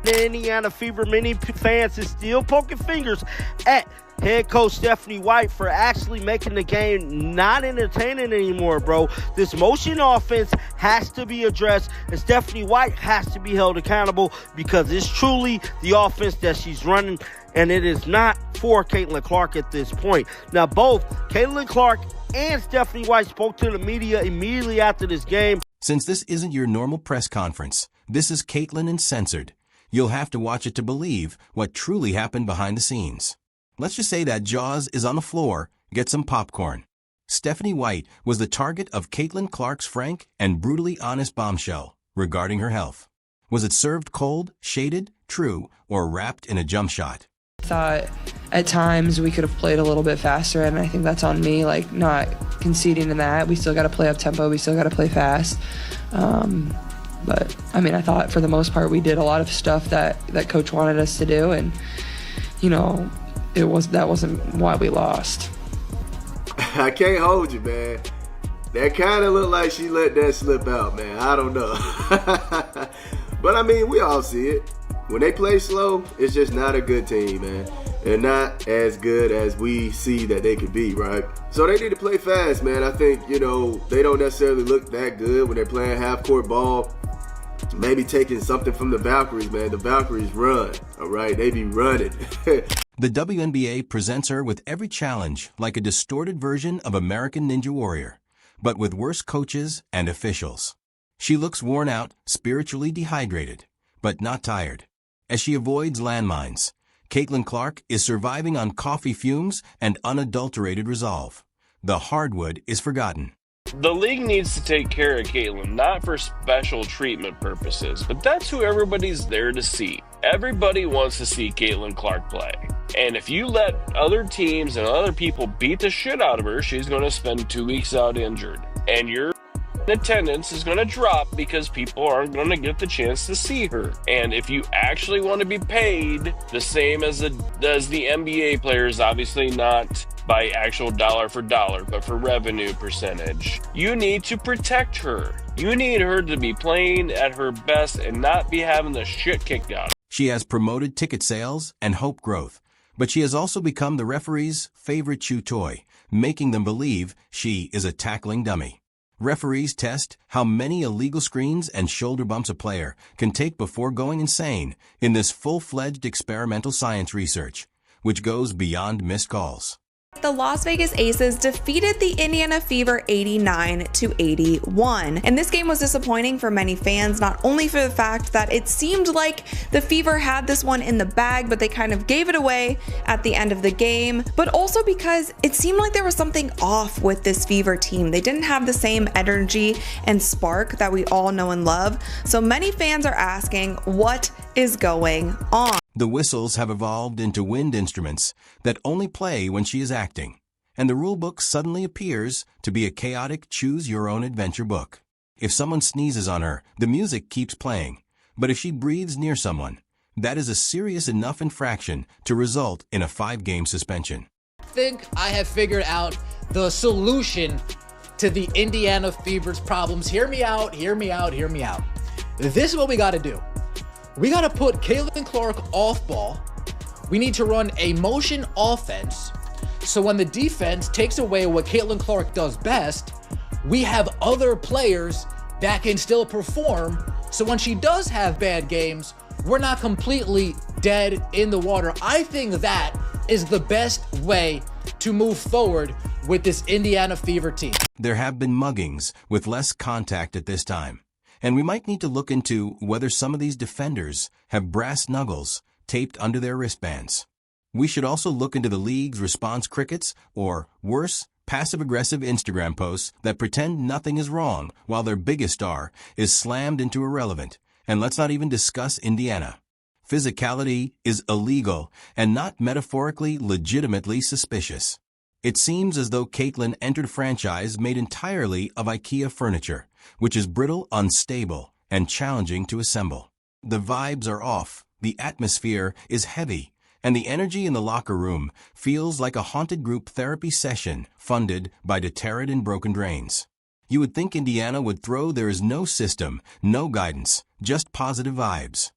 the Indiana Fever many fans is still poking fingers at head coach Stephanie White for actually making the game not entertaining anymore, bro. This motion offense has to be addressed, and Stephanie White has to be held accountable because it's truly the offense that she's running, and it is not for Caitlin Clark at this point. Now, both Caitlin Clark and Stephanie White spoke to the media immediately after this game. Since this isn't your normal press conference, this is Caitlin Uncensored. You'll have to watch it to believe what truly happened behind the scenes. Let's just say that Jaws is on the floor. Get some popcorn. Stephanie White was the target of Caitlin Clark's frank and brutally honest bombshell regarding her health. Was it served cold, shaded, true, or wrapped in a jump shot? I thought at times we could have played a little bit faster, and I think that's on me, like not conceding in that. We still got to play up tempo. We still got to play fast. But I mean, I thought for the most part we did a lot of stuff that coach wanted us to do, and you know, that wasn't why we lost. I can't hold you, man. That kind of looked like she let that slip out, man. I don't know. But I mean, we all see it. When they play slow, it's just not a good team, man. They're not as good as we see that they could be, right? So they need to play fast, man. I think, you know, they don't necessarily look that good when they're playing half-court ball. Maybe taking something from the Valkyries, man. The Valkyries run, all right? They be running. The WNBA presents her with every challenge like a distorted version of American Ninja Warrior, but with worse coaches and officials. She looks worn out, spiritually dehydrated, but not tired. As she avoids landmines, Caitlin Clark is surviving on coffee fumes and unadulterated resolve. The hardwood is forgotten. The league needs to take care of Caitlin, not for special treatment purposes, but that's who everybody's there to see. Everybody wants to see Caitlin Clark play. And if you let other teams and other people beat the shit out of her, she's going to spend 2 weeks out injured. And your attendance is going to drop because people aren't going to get the chance to see her. And if you actually want to be paid the same as the NBA players, obviously not by actual dollar for dollar, but for revenue percentage, you need to protect her. You need her to be playing at her best and not be having the shit kicked out. She has promoted ticket sales and hope growth, but she has also become the referee's favorite chew toy, making them believe she is a tackling dummy. Referees test how many illegal screens and shoulder bumps a player can take before going insane in this full-fledged experimental science research, which goes beyond missed calls. The Las Vegas Aces defeated the Indiana Fever 89-81. And this game was disappointing for many fans, not only for the fact that it seemed like the Fever had this one in the bag, but they kind of gave it away at the end of the game, but also because it seemed like there was something off with this Fever team. They didn't have the same energy and spark that we all know and love. So many fans are asking, what is going on? The whistles have evolved into wind instruments that only play when she is acting, and the rulebook suddenly appears to be a chaotic choose-your-own-adventure book. If someone sneezes on her, the music keeps playing, but if she breathes near someone, that is a serious enough infraction to result in a 5-game suspension. I think I have figured out the solution to the Indiana Fever's problems. Hear me out, hear me out, hear me out. This is what we got to do. We got to put Caitlin Clark off ball. We need to run a motion offense. So when the defense takes away what Caitlin Clark does best, we have other players that can still perform. So when she does have bad games, we're not completely dead in the water. I think that is the best way to move forward with this Indiana Fever team. There have been muggings with less contact at this time. And we might need to look into whether some of these defenders have brass knuckles taped under their wristbands. We should also look into the league's response crickets, or worse, passive-aggressive Instagram posts that pretend nothing is wrong while their biggest star is slammed into irrelevant. And let's not even discuss Indiana. Physicality is illegal and not metaphorically legitimately suspicious. It seems as though Caitlin entered franchise made entirely of IKEA furniture, which is brittle, unstable, and challenging to assemble. The vibes are off, the atmosphere is heavy, and the energy in the locker room feels like a haunted group therapy session funded by deterrent and broken drains. You would think Indiana would throw there is no system, no guidance, just positive vibes.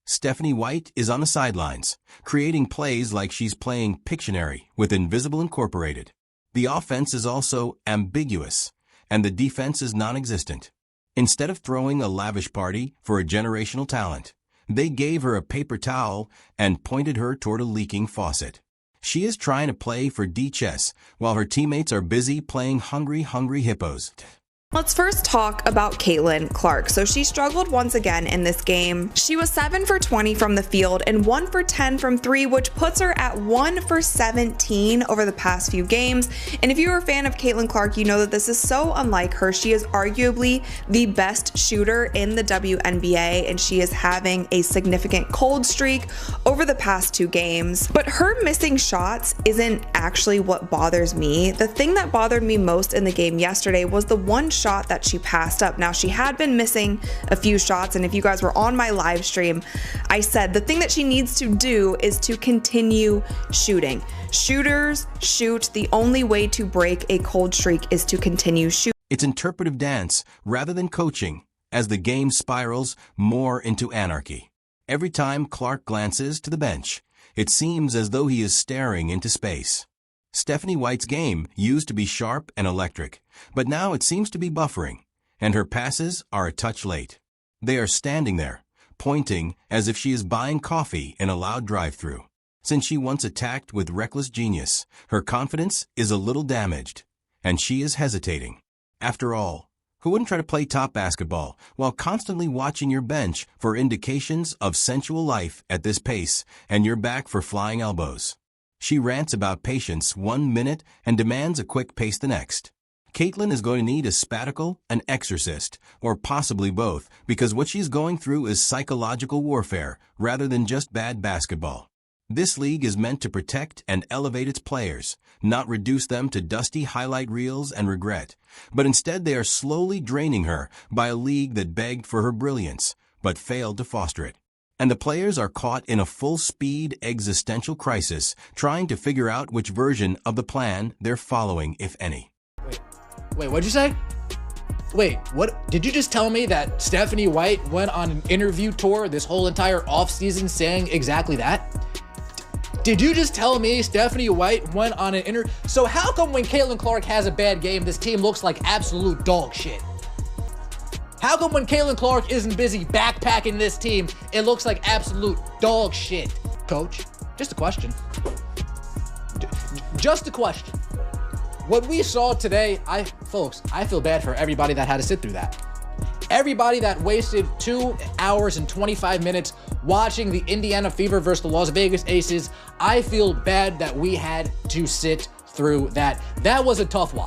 Stephanie White is on the sidelines, creating plays like she's playing Pictionary with Invisible Incorporated. The offense is also ambiguous, and the defense is non-existent. Instead of throwing a lavish party for a generational talent, they gave her a paper towel and pointed her toward a leaking faucet. She is trying to play for D-chess while her teammates are busy playing Hungry Hippos. Let's first talk about Caitlin Clark. So she struggled once again in this game. She was 7 for 20 from the field and 1 for 10 from 3, which puts her at 1 for 17 over the past few games. And if you're a fan of Caitlin Clark, you know that this is so unlike her. She is arguably the best shooter in the WNBA, and she is having a significant cold streak over the past 2 games. But her missing shots isn't actually what bothers me. The thing that bothered me most in the game yesterday was the one shot that she passed up. Now, she had been missing a few shots, and if you guys were on my live stream, I said the thing that she needs to do is to continue shooting. Shooters shoot. The only way to break a cold streak is to continue shooting. It's interpretive dance rather than coaching as the game spirals more into anarchy. Every time Clark glances to the bench, it seems as though he is staring into space. Stephanie White's game used to be sharp and electric, but now it seems to be buffering, and her passes are a touch late. They are standing there, pointing as if she is buying coffee in a loud drive-thru. Since she once attacked with reckless genius, her confidence is a little damaged, and she is hesitating. After all, who wouldn't try to play top basketball while constantly watching your bench for indications of sensual life at this pace and your back for flying elbows? She rants about patience 1 minute and demands a quick pace the next. Caitlin is going to need a sabbatical, an exorcist, or possibly both, because what she's going through is psychological warfare rather than just bad basketball. This league is meant to protect and elevate its players, not reduce them to dusty highlight reels and regret, but instead they are slowly draining her by a league that begged for her brilliance, but failed to foster it. And the players are caught in a full-speed existential crisis, trying to figure out which version of the plan they're following, if any. Wait, what'd you say? Wait, what? Did you just tell me that Stephanie White went on an interview tour this whole entire offseason saying exactly that? Did you just tell me Stephanie White went on an interview? So how come when Caitlin Clark has a bad game, this team looks like absolute dog shit? How come when Caitlin Clark isn't busy backpacking this team, it looks like absolute dog shit? Coach, just a question. Just a question. What we saw today, folks, I feel bad for everybody that had to sit through that. Everybody that wasted 2 hours and 25 minutes watching the Indiana Fever versus the Las Vegas Aces, I feel bad that we had to sit through that. That was a tough watch.